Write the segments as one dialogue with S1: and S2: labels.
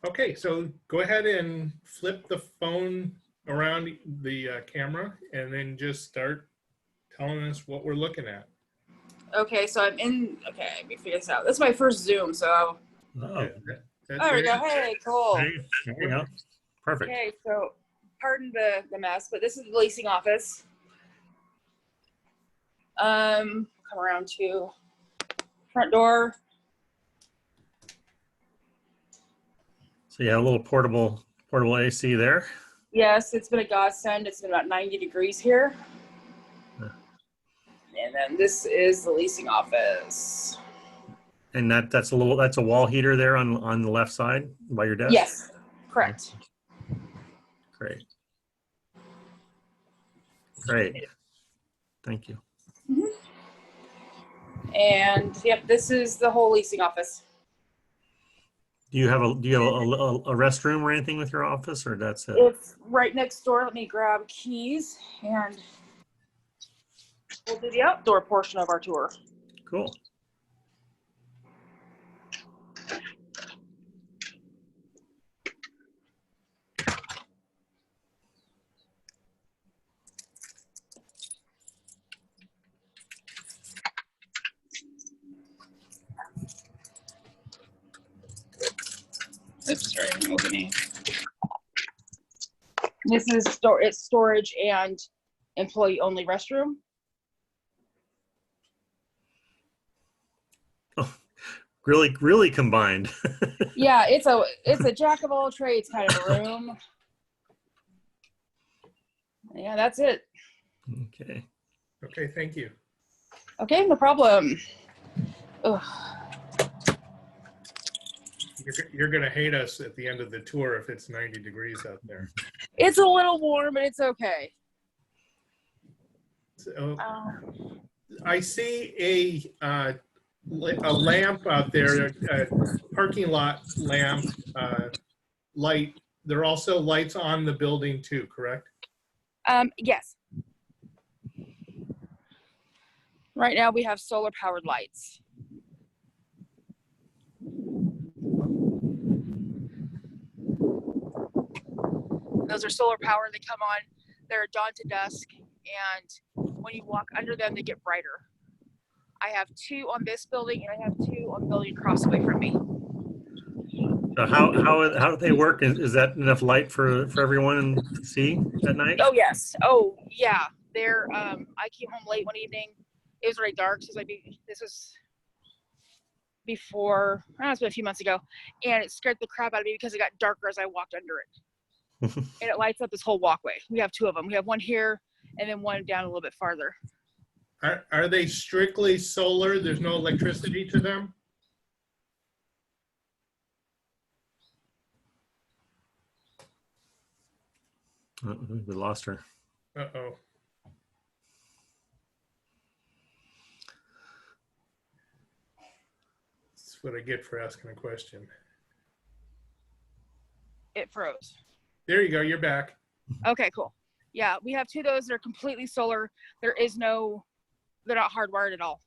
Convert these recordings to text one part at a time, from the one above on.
S1: Okay, so go ahead and flip the phone around the camera and then just start telling us what we're looking at.
S2: Okay, so I'm in. Okay, let me figure this out. This is my first Zoom, so.
S3: Oh,
S2: There we go. Hey, cool.
S3: there you go. Perfect.
S2: Okay, so pardon the mess, but this is the leasing office. Come around to front door.
S3: So you have a little portable AC there.
S2: Yes, it's been a godsend. It's been about 90 degrees here.
S3: Huh.
S2: And then this is the leasing office.
S3: And that's a wall heater there on the left side by your desk?
S2: Yes, correct.
S3: Great. Great. Thank you.
S2: Mm-hmm. And yep, this is the whole leasing office.
S3: Do you have a restroom or anything with your office, or that's it?
S2: It's right next door. Let me grab keys and we'll do the outdoor portion of our tour.
S3: Cool.
S2: Oops, sorry, I'm opening. This is it's storage and employee only restroom.
S3: Oh, really combined.
S2: Yeah, it's a jack of all trades kind of a room. Yeah, that's it.
S3: Okay.
S1: Okay, thank you.
S2: Okay, no problem. Ugh.
S1: You're going to hate us at the end of the tour if it's 90 degrees out there.
S2: It's a little warm, but it's okay.
S1: So, I see a lamp out there, a parking lot lamp, light. There are also lights on the building too, correct?
S2: Yes. Right now we have solar powered lights. Those are solar powered. They come on, they're dawn to dusk, and when you walk under them, they get brighter. I have two on this building, and I have two on the building across away from me.
S3: So how do they work? Is that enough light for everyone to see at night?
S2: Oh yes. Oh yeah. They're I came home late one evening. It was already dark. So this was before, I don't know, it's been a few months ago, and it scared the crap out of me because it got darker as I walked under it. And it lights up this whole walkway. We have two of them. We have one here and then one down a little bit farther.
S1: Are they strictly solar? There's no electricity to them?
S3: Oh, we lost her.
S1: Uh-oh. That's what I get for asking a question.
S2: It froze.
S1: There you go. You're back.
S2: Okay, cool. Yeah, we have two of those. They're completely solar. They're not hardwired at all.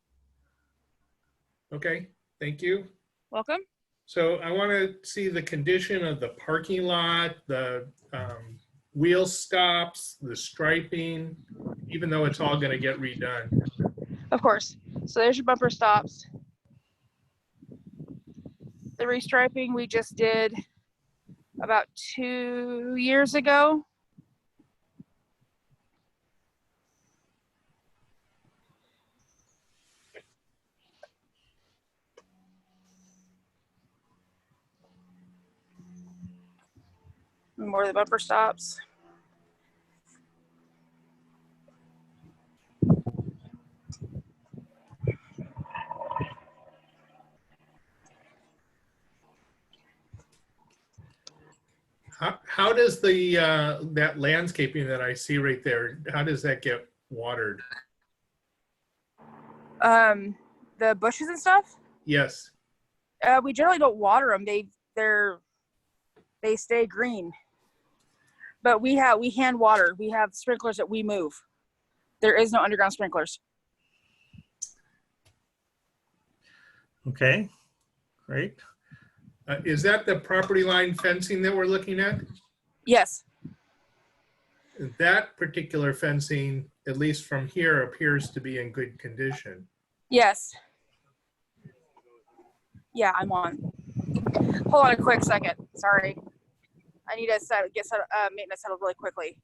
S1: Okay, thank you.
S2: Welcome.
S1: So I want to see the condition of the parking lot, the wheel stops, the striping, even though it's all going to get redone.
S2: Of course. So there's your bumper stops. The restriping we just did about 2 years ago. More of the bumper stops.
S1: How does the that landscaping that I see right there, how does that get watered?
S2: The bushes and stuff?
S1: Yes.
S2: We generally don't water them. They stay green. But we hand water. We have sprinklers that we move. There is no underground sprinklers.
S3: Okay, great.
S1: Is that the property line fencing that we're looking at?
S2: Yes.
S1: That particular fencing, at least from here, appears to be in good condition.
S2: Yes. Yeah, I'm on. Hold on a quick second. Sorry. I need to get maintenance settled really quickly.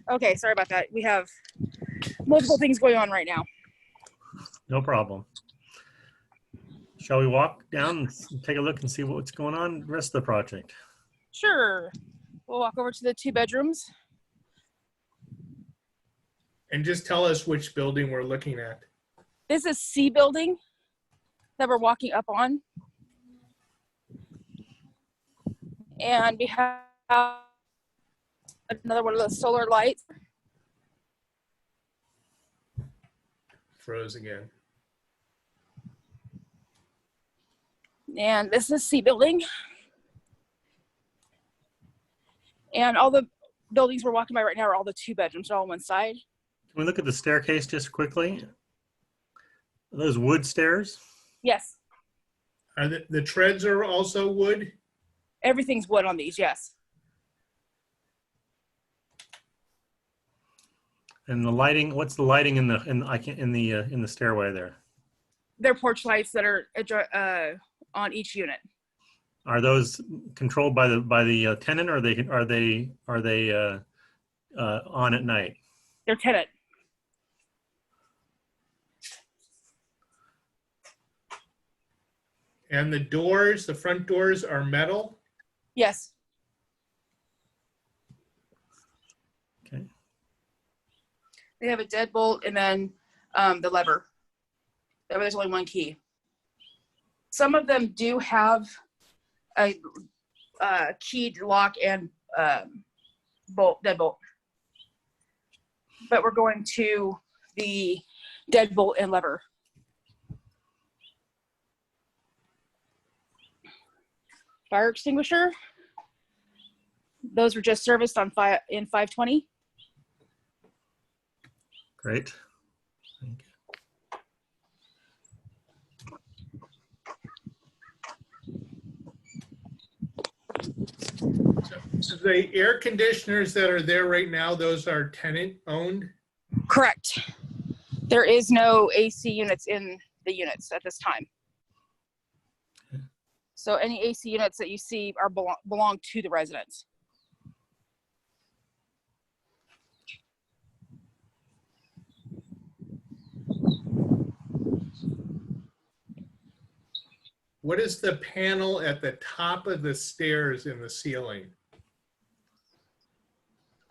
S2: Okay, sorry about that. We have multiple things going on right now.
S3: No problem. Shall we walk down and take a look and see what's going on the rest of the project?
S2: Sure. We'll walk over to the 2 bedrooms.
S1: And just tell us which building we're looking at.
S2: This is C building that we're walking up on. And we have another one of those solar lights.
S1: Froze again.
S2: And this is C building. And all the buildings we're walking by right now are all the 2 bedrooms, they're all on one side.
S3: Can we look at the staircase just quickly? Are those wood stairs?
S2: Yes.
S1: Are the treads are also wood?
S2: Everything's wood on these, yes.
S3: And the lighting, what's the lighting in the stairway there?
S2: They're porch lights that are on each unit.
S3: Are those controlled by the tenant, or are they on at night?
S2: They're tenant.
S1: And the doors, the front doors are metal?
S2: Yes.
S3: Okay.
S2: They have a deadbolt and then the lever. There's only one key. Some of them do have a keyed lock and deadbolt. But we're going to the deadbolt and lever. Fire extinguisher. Those were just serviced on in 520.
S3: Great. Thank you.
S1: So the air conditioners that are there right now, those are tenant owned?
S2: Correct. There is no AC units in the units at this time. So any AC units that you see are belong to the residents.
S1: What is the panel at the top of the stairs in the ceiling?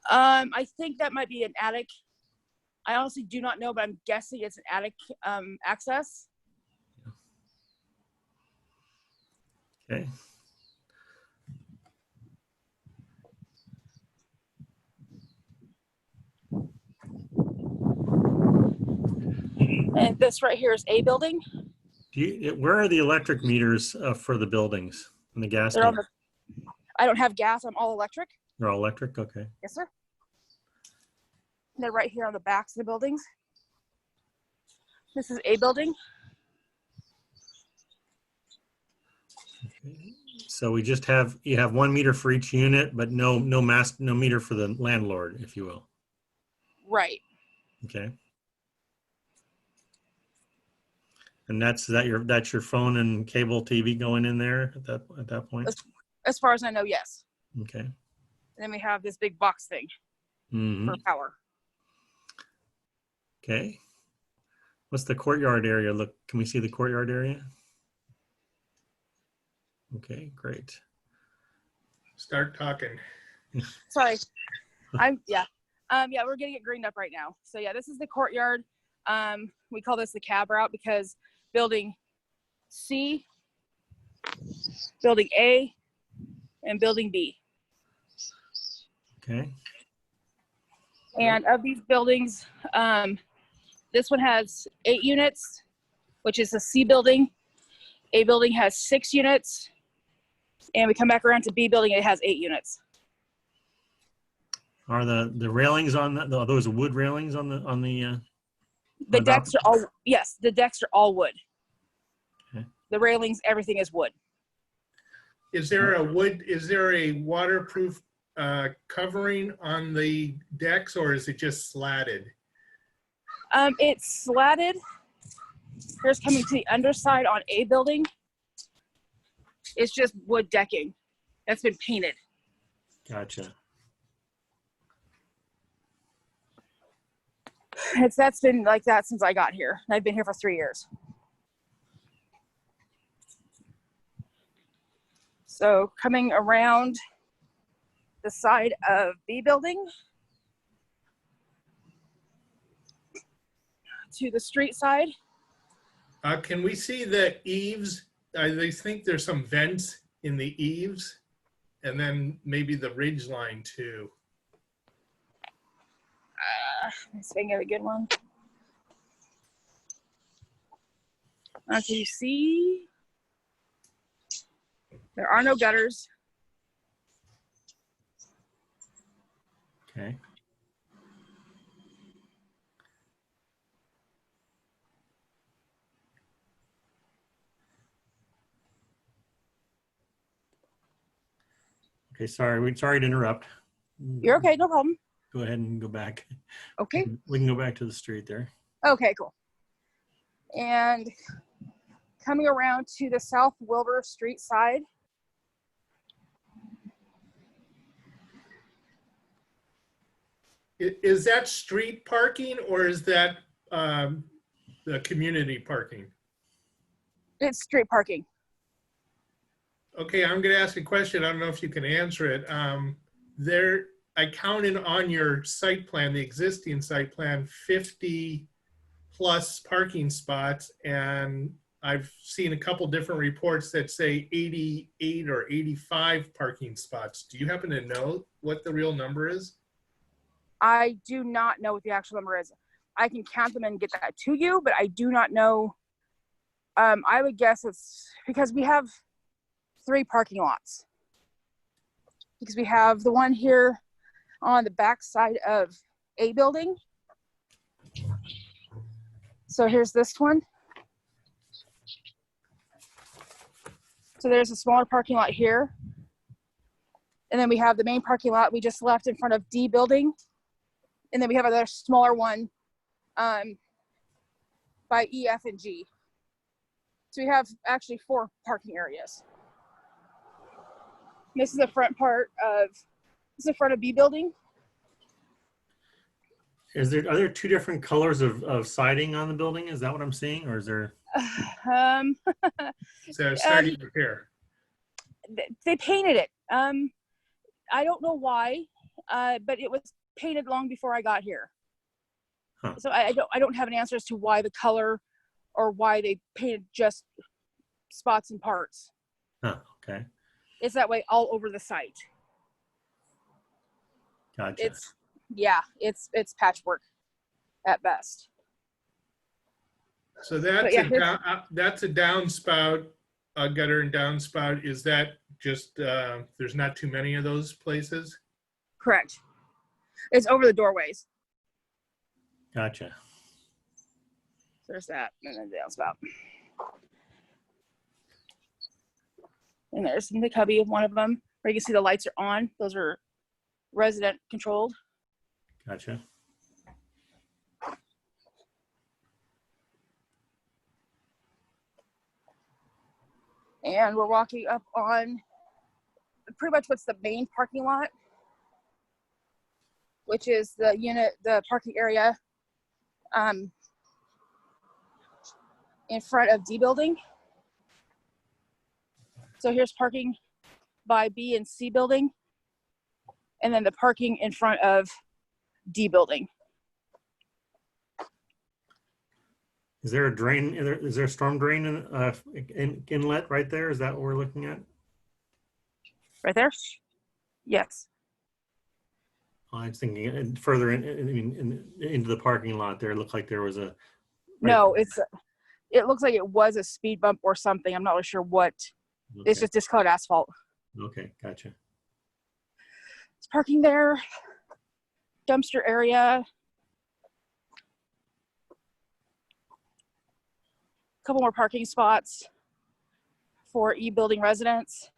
S2: I think that might be an attic. I honestly do not know, but I'm guessing it's an attic access.
S3: Okay.
S2: And this right here is A building.
S3: Where are the electric meters for the buildings and the gas?
S2: They're on I don't have gas. I'm all electric.
S3: They're all electric. Okay.
S2: Yes, sir. And they're right here on the backs of the buildings. This is A building.
S3: Okay. So we just you have 1 meter for each unit, but no meter for the landlord, if you will.
S2: Right.
S3: Okay. And that's your phone and cable TV going in there at that point?
S2: As far as I know, yes.
S3: Okay.
S2: And then we have this big box thing for power.
S3: Okay. What's the courtyard area? Look, can we see the courtyard area? Okay, great.
S1: Start talking.
S2: Sorry. Yeah, we're getting it greened up right now. So yeah, this is the courtyard. We call this the cab route because building C, building A, and building B.
S3: Okay.
S2: And of these buildings, this one has 8 units, which is a C building. A building has 6 units. And we come back around to B building, it has 8 units.
S3: Are the railings on that? Are those wood railings on the
S2: The decks are all, yes, the decks are all wood.
S3: Okay.
S2: The railings, everything is wood.
S1: Is there a waterproof covering on the decks, or is it just slatted?
S2: It's slatted. Here's coming to the underside on A building. It's just wood decking that's been painted.
S3: Gotcha.
S2: That's been like that since I got here. I've been here for 3 years. So coming around the side of B building to the street side.
S1: Can we see the eaves? I think there's some vents in the eaves, and then maybe the ridge line too.
S2: Let's see if I can get a good one. Can you see? There are no gutters.
S3: Okay. Okay, sorry to interrupt.
S2: You're okay, no problem.
S3: Go ahead and go back.
S2: Okay.
S3: We can go back to the street there.
S2: Okay, cool. And coming around to the South Wilbur Street side.
S1: Is that street parking, or is that the community parking?
S2: It's street parking.
S1: Okay, I'm going to ask a question. I don't know if you can answer it. I counted on your site plan, the existing site plan, 50 plus parking spots, and I've seen a couple different reports that say 88 or 85 parking spots. Do you happen to know what the real number is?
S2: I do not know what the actual number is. I can count them and get that to you, but I do not know. I would guess it's because we have 3 parking lots. Because we have the one here on the back side of A building. So here's this one. So there's a smaller parking lot here. And then we have the main parking lot we just left in front of D building. And then we have another smaller one by E, F, and G. So we have actually 4 parking areas. This is the front part of, this is the front of B building.
S3: Are there 2 different colors of siding on the building? Is that what I'm seeing, or is there?
S1: So starting repair.
S2: They painted it. I don't know why, but it was painted long before I got here.
S3: Huh.
S2: So I don't have an answer as to why the color or why they painted just spots and parts.
S3: Huh, okay.
S2: It's that way all over the site.
S3: Gotcha.
S2: It's patchwork at best.
S1: So that's that's a downspout, a gutter and downspout. Is that just there's not too many of those places?
S2: Correct. It's over the doorways.
S3: Gotcha.
S2: So there's that, and then the downspout. And there's in the cubby of one of them where you can see the lights are on. Those are resident controlled.
S3: Gotcha.
S2: And we're walking up on pretty much what's the main parking lot, which is the parking area in front of D building. So here's parking by B and C building, and then the parking in front of D building.
S3: Is there a drain? Is there a storm drain inlet right there? Is that what we're looking at?
S2: Right there? Yes.
S3: I was thinking further into the parking lot there. It looked like there was a.
S2: No, it looks like it was a speed bump or something. I'm not really sure what.
S3: Okay.
S2: It's just discolored asphalt.
S3: Okay, gotcha.
S2: It's parking there. Dumpster area. A couple more parking spots for E-building residents.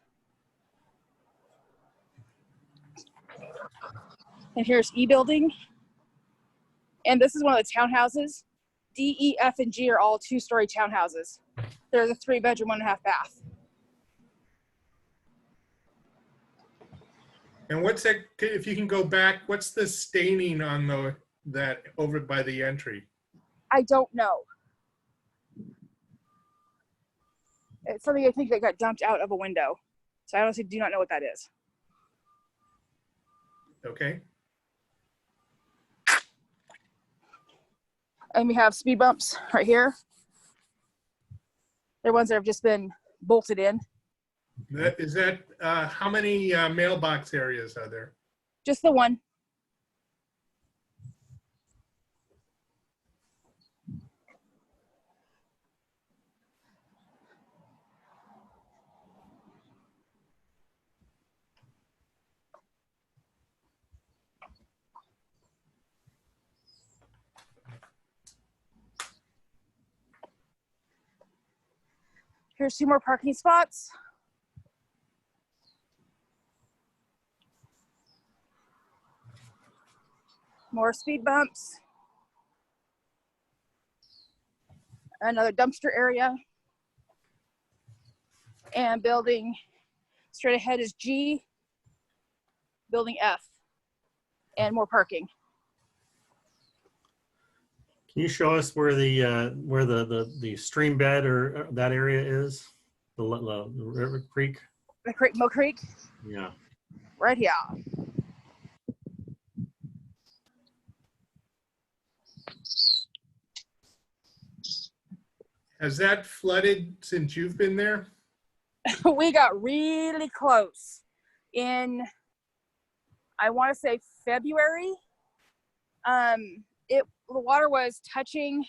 S2: And here's E-building. And this is one of the townhouses. D, E, F, and G are all 2-story townhouses. There's a 3-bedroom, 1.5 bath.
S1: And what's that, if you can go back, what's the staining on that over by the entry?
S2: I don't know. It's something I think that got dumped out of a window. So I honestly do not know what that is.
S1: Okay.
S2: And we have speed bumps right here. They're ones that have just been bolted in.
S1: Is that how many mailbox areas are there?
S2: Just the one. Here's 2 more parking spots. More speed bumps. Another dumpster area. And building straight ahead is G. Building F. And more parking.
S3: Can you show us where the stream bed or that area is? The river creek?
S2: The creek, Mill Creek,
S3: Yeah.
S2: right here.
S1: Has that flooded since you've been there?
S2: We got really close in, I want to say February. The water was touching.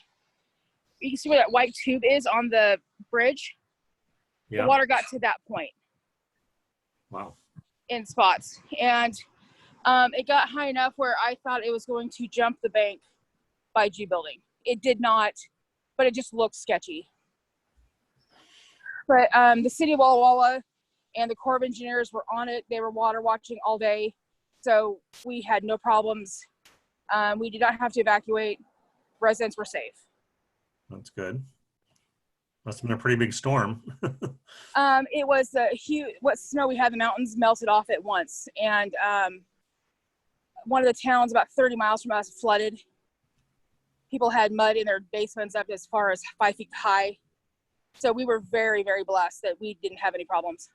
S2: You can see where that white tube is on the bridge.
S3: Yeah.
S2: The water got to that point.
S3: Wow.
S2: In spots, and it got high enough where I thought it was going to jump the bank by G building. It did not, but it just looked sketchy. But the city of Walla Walla and the Corps of Engineers were on it. They were water watching all day, so we had no problems. We did not have to evacuate. Residents were safe.
S3: That's good. Must have been a pretty big storm.
S2: It was a huge, what snow we had in the mountains melted off at once. And one of the towns about 30 miles from us flooded. People had mud in their basements up as far as 5 feet high. So we were very, very blessed that we didn't have any problems.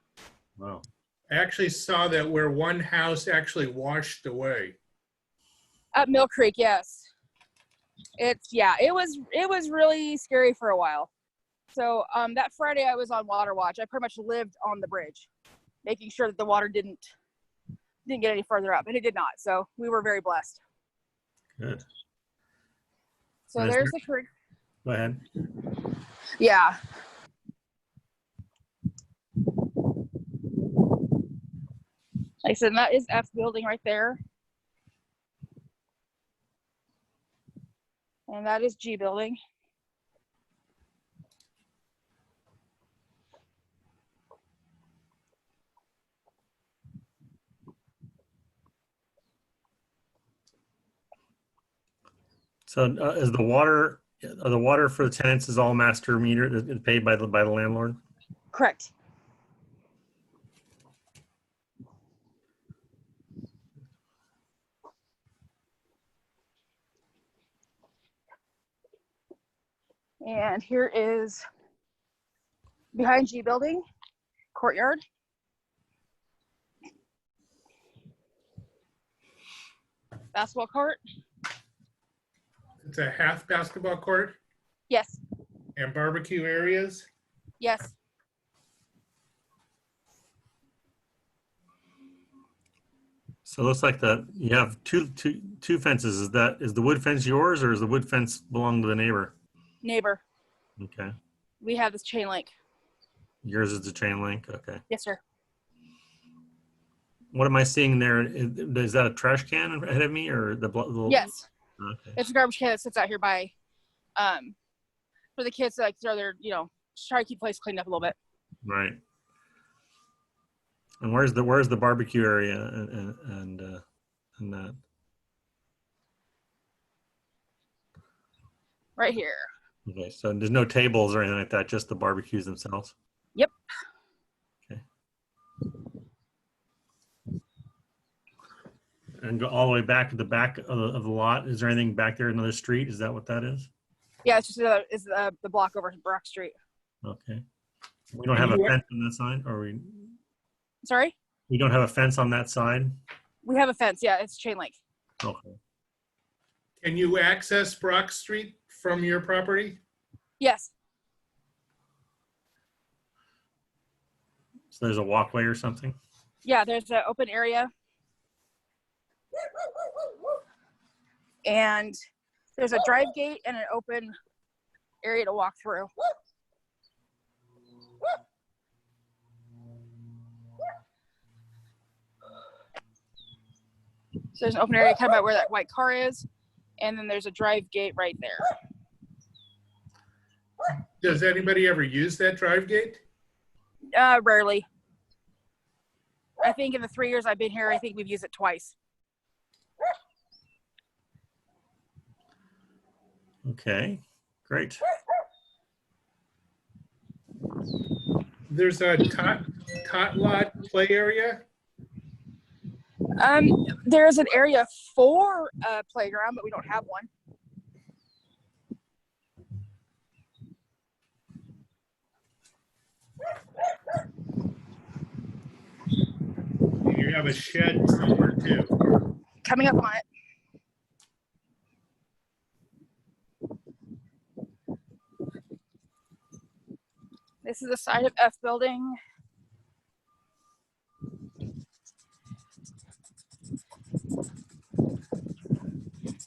S3: Wow.
S1: I actually saw that where one house actually washed away.
S2: Up Mill Creek, yes. It was really scary for a while. So that Friday I was on water watch. I pretty much lived on the bridge, making sure that the water didn't get any further up, and it did not. So we were very blessed.
S3: Good.
S2: So there's the creek.
S3: Go ahead.
S2: Yeah. Like I said, that is F building right there. And that is G building.
S3: So is the water for the tenants is all master meter paid by the landlord?
S2: Correct. And here is behind G building, courtyard. Basketball court.
S1: It's a half basketball court
S2: Yes.
S1: and barbecue areas.
S2: Yes.
S3: So it looks like you have two fences. Is the wood fence yours, or is the wood fence belong to the neighbor?
S2: Neighbor,
S3: Okay.
S2: we have this chain link.
S3: Yours is the chain link. Okay.
S2: Yes, sir.
S3: What am I seeing there? Is that a trash can ahead of me, or the
S2: Yes,
S3: Okay.
S2: it's a garbage can that sits out here by, for the kids to like throw their, try to keep the place cleaned up a little bit.
S3: Right. And where's the barbecue area and that?
S2: Right here.
S3: Okay, so there's no tables or anything like that, just the barbecues themselves.
S2: Yep.
S3: Okay. And go all the way back to the back of the lot. Is there anything back there, another street? Is that what that is?
S2: Yeah, it's just the block over Brock Street.
S3: Okay. We don't have a fence on that side, or
S2: Sorry?
S3: we don't have a fence on that side?
S2: We have a fence. Yeah, it's chain link.
S3: Okay.
S1: Can you access Brock Street from your property?
S2: Yes.
S3: So there's a walkway or something?
S2: Yeah, there's an open area. And there's a drive gate and an open area to walk through. So there's an open area kind of about where that white car is. And then there's a drive gate right there.
S1: Does anybody ever use that drive gate?
S2: Rarely. I think in the 3 years I've been here, I think we've used it twice.
S3: Okay, great.
S1: There's a tot lot play area.
S2: There's an area for a playground, but we don't have one.
S1: You have a shed somewhere too.
S2: Coming up on it. This is the side of F building.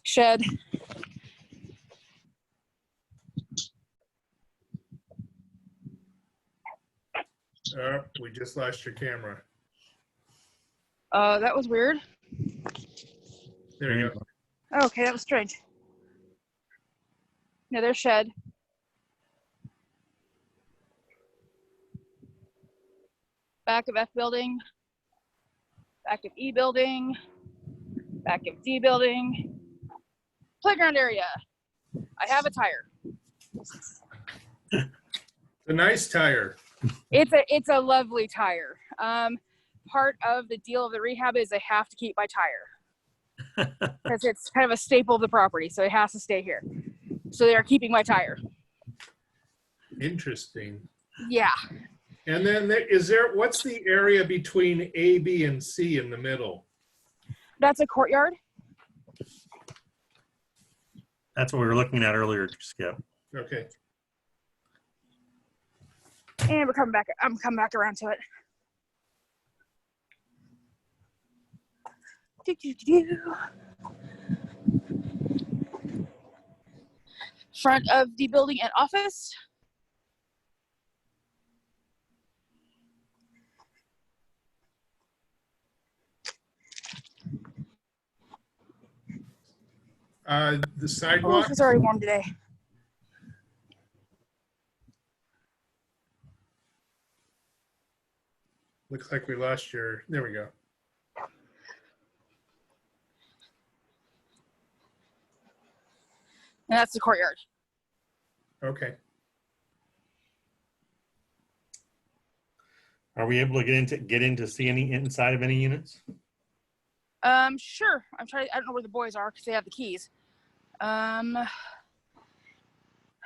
S2: Shed.
S1: We just lost your camera.
S2: That was weird.
S1: There you go.
S2: Oh, okay, that was strange. No, there's shed. Back of F building. Back of E building. Back of D building. Playground area. I have a tire.
S1: A nice tire.
S2: It's a lovely tire. Part of the deal of the rehab is I have to keep my tire because it's kind of a staple of the property, so it has to stay here. So they are keeping my tire.
S1: Interesting.
S2: Yeah.
S1: And then what's the area between A, B, and C in the middle?
S2: That's a courtyard.
S3: That's what we were looking at earlier, Skip.
S1: Okay.
S2: And I'm coming back around to it. Front of the building and office.
S1: The
S2: Oh,
S1: sidewalk.
S2: it's already warm today.
S1: Looks like we lost there we go.
S2: And that's the courtyard.
S1: Okay.
S3: Are we able to get in to see any inside of any units?
S2: Sure. I don't know where the boys are because they have the keys. I have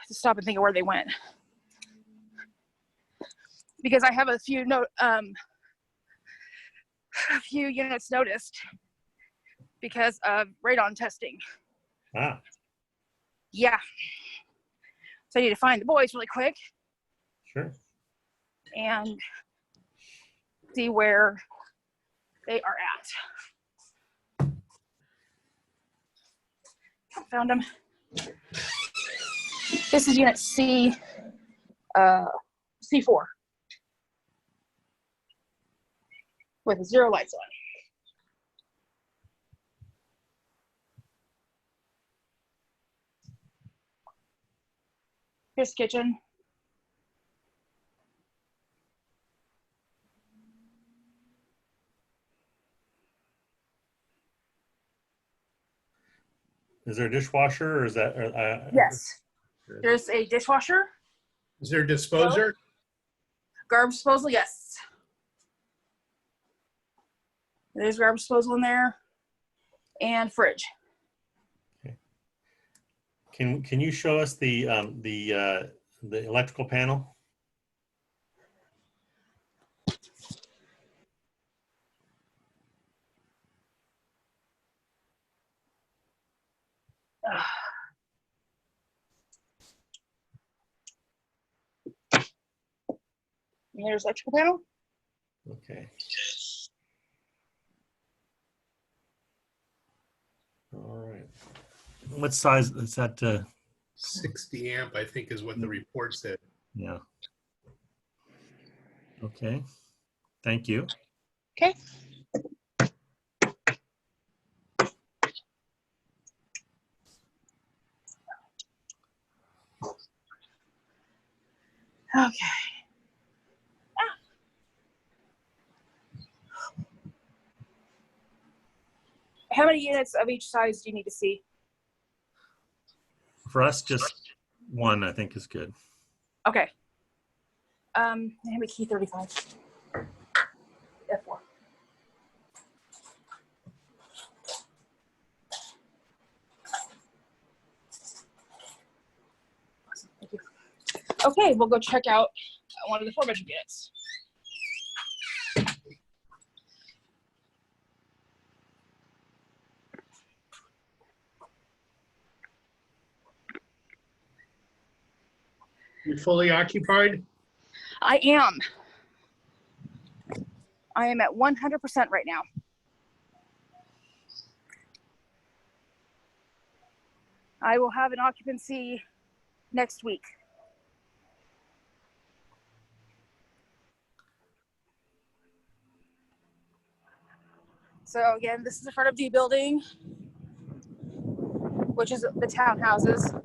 S2: to stop and think of where they went. Because I have a few units noticed because of radon testing.
S3: Ah,
S2: Yeah. So I need to find the boys really quick
S3: sure.
S2: and see where they are at. found them. This is unit C, C4, with 0 lights on. Here's the kitchen.
S3: Is there a dishwasher or is that?
S2: Yes. There's a dishwasher.
S1: Is there a disposer?
S2: Garbage disposal, yes. There's garbage disposal in there. And fridge.
S3: Okay. Can you show us the electrical panel?
S2: And there's electrical panel.
S3: Okay. All right. What size is that?
S1: 60 amp, I think, is what the report said.
S3: Yeah. Okay. Thank you.
S2: Okay. Okay. How many units of each size do you need to see?
S3: For us, just one, I think, is good.
S2: Okay. I have a key 35. F4. Thank you. Okay, we'll go check out one of the 4-bedroom units.
S1: You fully occupied?
S2: I am at 100% right now. I will have an occupancy next week. So again, this is the front of the building, which is the townhouses.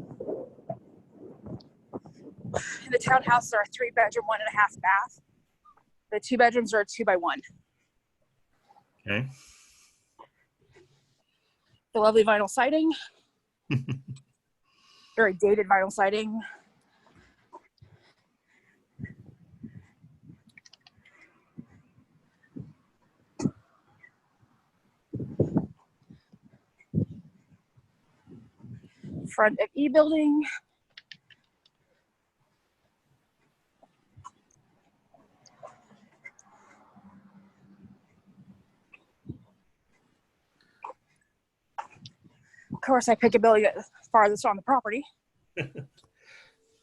S2: The townhouses are a 3-bedroom, 1.5 bath. The 2 bedrooms are a 2x1.
S3: Okay.
S2: The lovely vinyl siding. Very dated vinyl siding. Front of E building. Of course, I pick a building that's farthest on the property.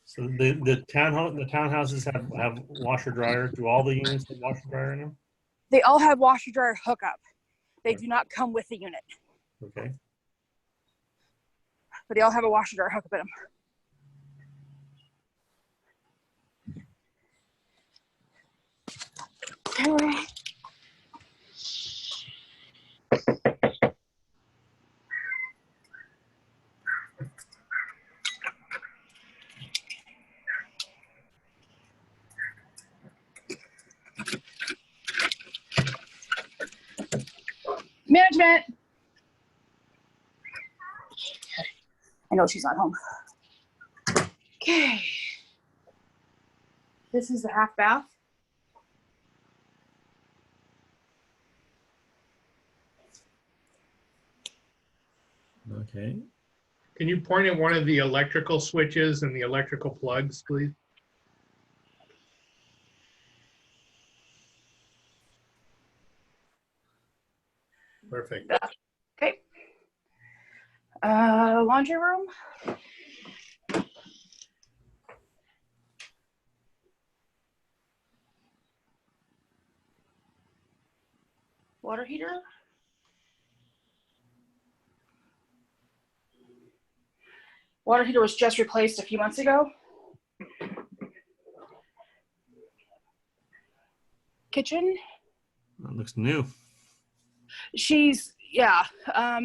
S3: So the townhouses have washer dryer. Do all the units have washer dryer in them?
S2: They all have washer dryer hookup. They do not come with the unit,
S3: Okay.
S2: but they all have a washer dryer hookup in them. Okay. Management. I know she's not home. Okay. This is the half bath.
S3: Okay.
S1: Can you point at one of the electrical switches and the electrical plugs, please? Perfect.
S2: Okay. Laundry room. Water heater. Water heater was just replaced a few months ago. Kitchen.
S3: That looks new.
S2: She's her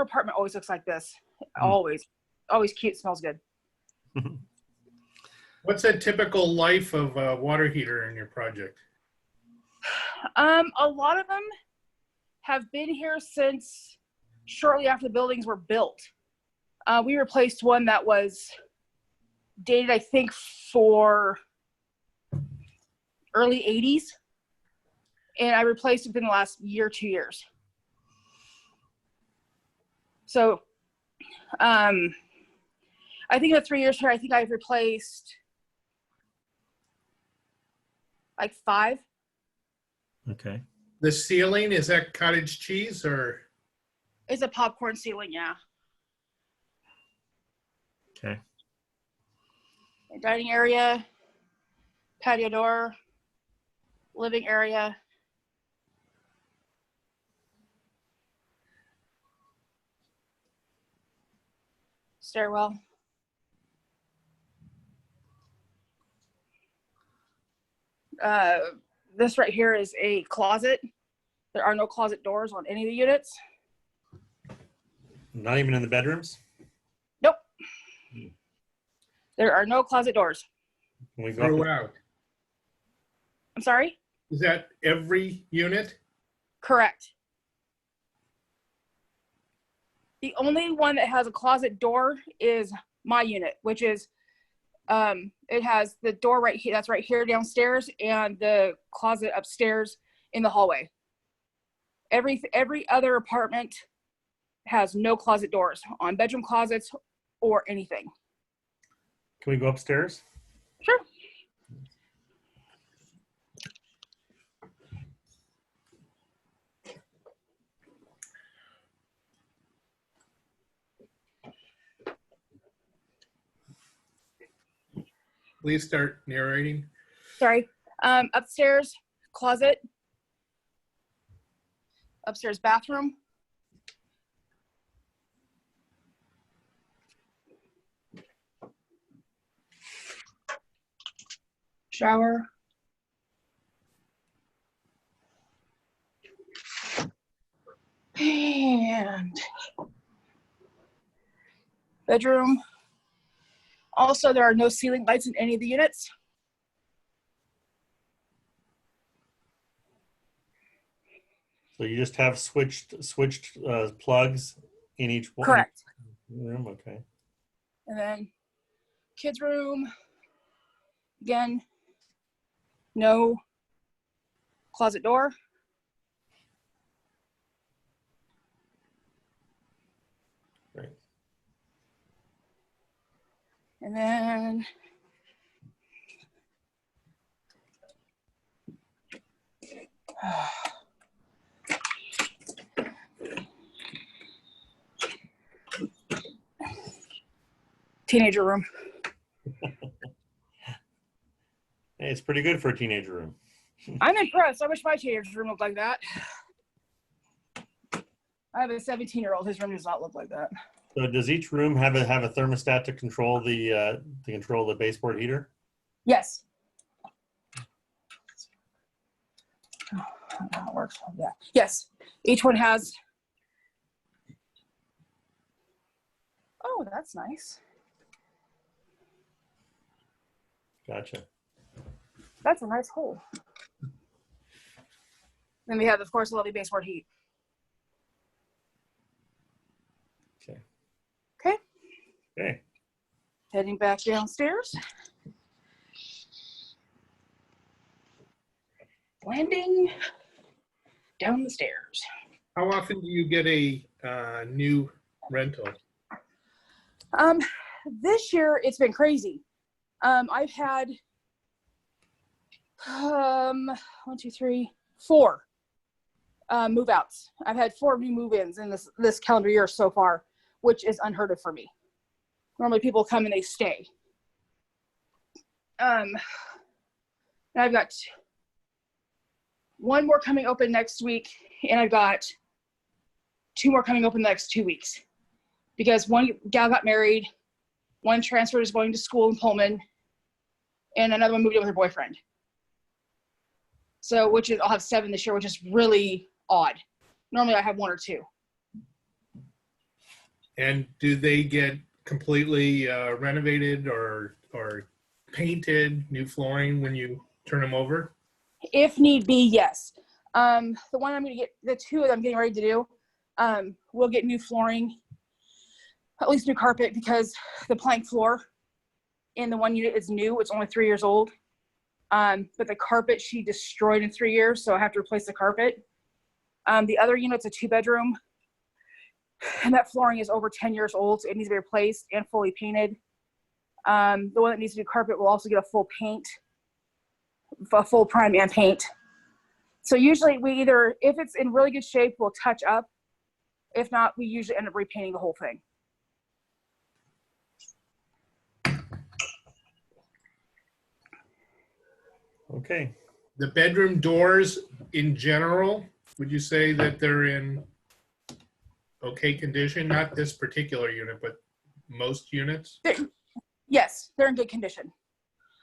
S2: apartment always looks like this. Always cute, smells good.
S1: What's a typical life of a water heater in your project?
S2: A lot of them have been here since shortly after the buildings were built. We replaced one that was dated, I think, for early 80s. And I replaced it within the last year, 2 years. So I think in the 3 years here, I think I've replaced like 5.
S3: Okay.
S1: The ceiling, is that cottage cheese or?
S2: It's a popcorn ceiling, yeah.
S3: Okay.
S2: Dining area, patio door, living area. Stairwell. This right here is a closet. There are no closet doors on any of the units.
S3: Not even in the bedrooms?
S2: Nope. There are no closet doors.
S3: Can we go up
S1: Throughout.
S2: I'm sorry?
S1: Is that every unit?
S2: Correct. The only one that has a closet door is my unit, which is it has the door right here, that's right here downstairs, and the closet upstairs in the hallway. Every other apartment has no closet doors on bedroom closets or anything.
S3: Can we go upstairs?
S2: Sure.
S1: Please start narrating.
S2: Sorry. Upstairs closet. Upstairs bathroom. Shower. And bedroom. Also, there are no ceiling lights in any of the units.
S3: So you just have switched plugs in each one?
S2: Correct.
S3: Room, okay.
S2: And then kids' room. Again, no closet door.
S3: Great.
S2: And then teenager room.
S3: Hey, it's pretty good for a teenager room.
S2: I'm impressed. I wish my teenager's room looked like that. I have a 17-year-old. His room does not look like that.
S3: So does each room have a thermostat to control the baseboard heater?
S2: Yes. Oh, I don't know how it works. Yeah. Yes. Each one has. Oh, that's nice.
S3: Gotcha.
S2: That's a nice hole. Then we have, of course, lovely baseboard heat.
S3: Okay.
S2: Okay.
S3: Okay.
S2: Heading back downstairs. Landing down the stairs.
S1: How often do you get a new rental?
S2: This year it's been crazy. I've had 1, 2, 3, 4 move outs. I've had 4 new move-ins in this calendar year so far, which is unheard of for me. Normally people come and they stay. And I've got 1 more coming open next week, and I've got 2 more coming open the next 2 weeks. because one gal got married, one transferred is going to school in Pullman, and another one moved in with her boyfriend. So, which is, I'll have 7 this year, which is really odd. Normally I have 1 or 2.
S1: And do they get completely renovated or painted, new flooring when you turn them over?
S2: If need be, yes. The one I'm going to get, the 2 that I'm getting ready to do, we'll get new flooring, at least new carpet, because the plank floor in the one unit is new. It's only 3 years old. But the carpet she destroyed in 3 years, so I have to replace the carpet. The other unit's a 2-bedroom, and that flooring is over 10 years old, so it needs to be replaced and fully painted. The one that needs to do carpet will also get a full paint, a full prime and paint. So usually we either, if it's in really good shape, we'll touch up. If not, we usually end up repainting the whole thing.
S3: Okay.
S1: The bedroom doors in general, would you say that they're in okay condition? Not this particular unit, but most units?
S2: Yes, they're in good condition.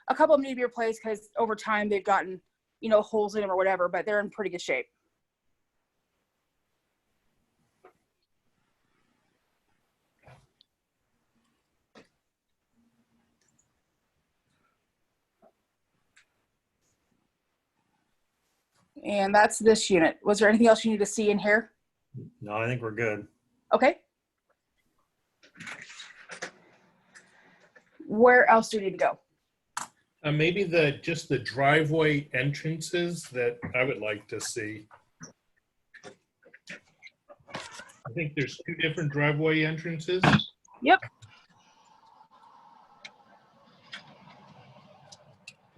S2: A couple of them need to be replaced because over time they've gotten, holes in them or whatever, but they're in pretty good shape. And that's this unit. Was there anything else you need to see in here?
S3: No, I think we're good.
S2: Okay. Where else do we need to go?
S1: Maybe just the driveway entrances that I would like to see. I think there's 2 different driveway entrances.
S2: Yep.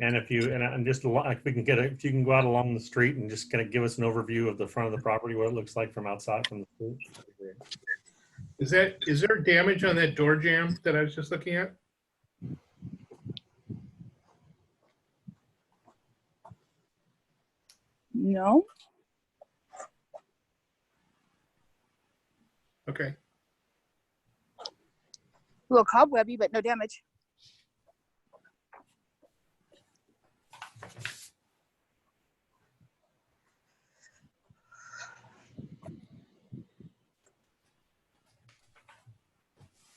S3: And if you, and just if we can get if you can go out along the street and just kind of give us an overview of the front of the property, what it looks like from outside from the street.
S1: Is there damage on that door jamb that I was just looking at?
S2: No.
S1: Okay.
S2: A little cobwebby, but no damage.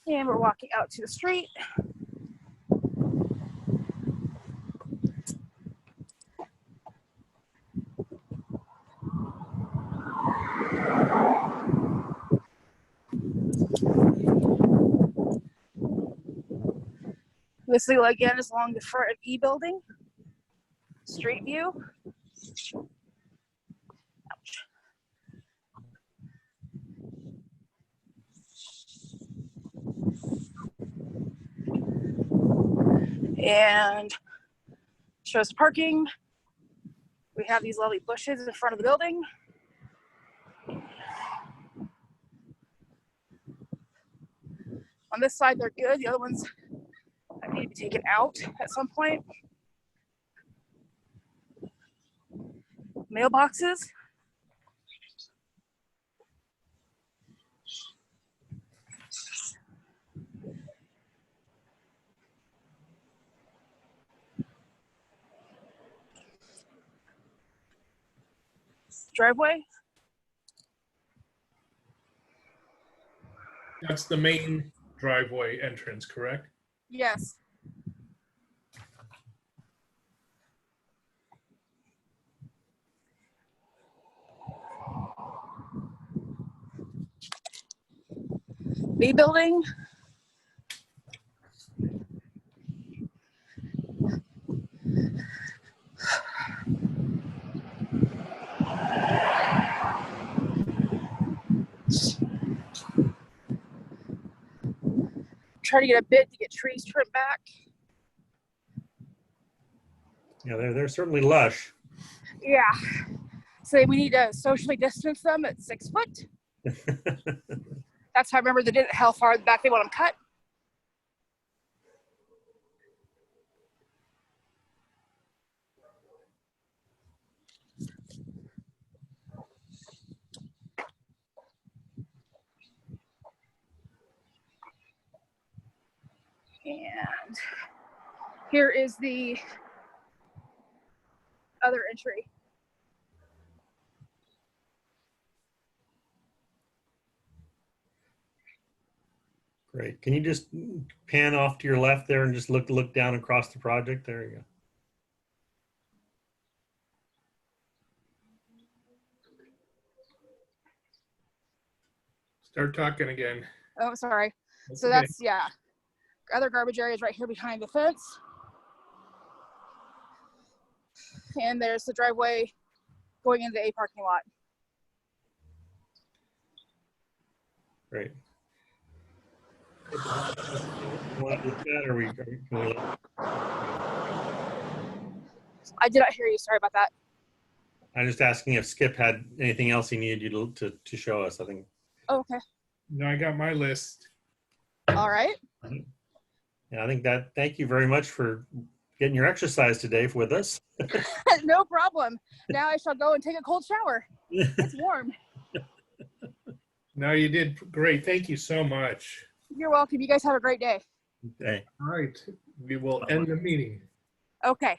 S2: And we're walking out to the street. This again is along the front of E building. Street view. Ouch. And shows parking. We have these lovely bushes in front of the building. On this side, they're good. The other ones need to be taken out at some point. Mailboxes. Driveway.
S1: That's the main driveway entrance, correct?
S2: Yes. B building. Try to get a bid to get trees trimmed back.
S3: Yeah, they're certainly lush.
S2: Yeah. So we need to socially distance them at 6 foot. That's how I remember they did it, how far back they want them cut. And here is the other entry.
S3: Great. Can you just pan off to your left there and just look down across the project? There you go.
S1: Start talking again.
S2: Oh, sorry. So
S1: okay.
S2: that's, yeah. Other garbage areas right here behind the fence. And there's the driveway going into the A parking lot.
S3: Great. Want to look at, or can we look?
S2: I did not hear you. Sorry about that.
S3: I'm just asking if Skip had anything else he needed you to show us. I think.
S2: Oh, okay.
S1: No, I got my list.
S2: All right.
S3: Yeah, I think that. Thank you very much for getting your exercise today with us.
S2: No problem. Now I shall go and take a cold shower. It's warm.
S1: No, you did great. Thank you so much.
S2: You're welcome. You guys have a great day.
S3: Okay.
S1: All right. We will end the meeting.
S2: Okay.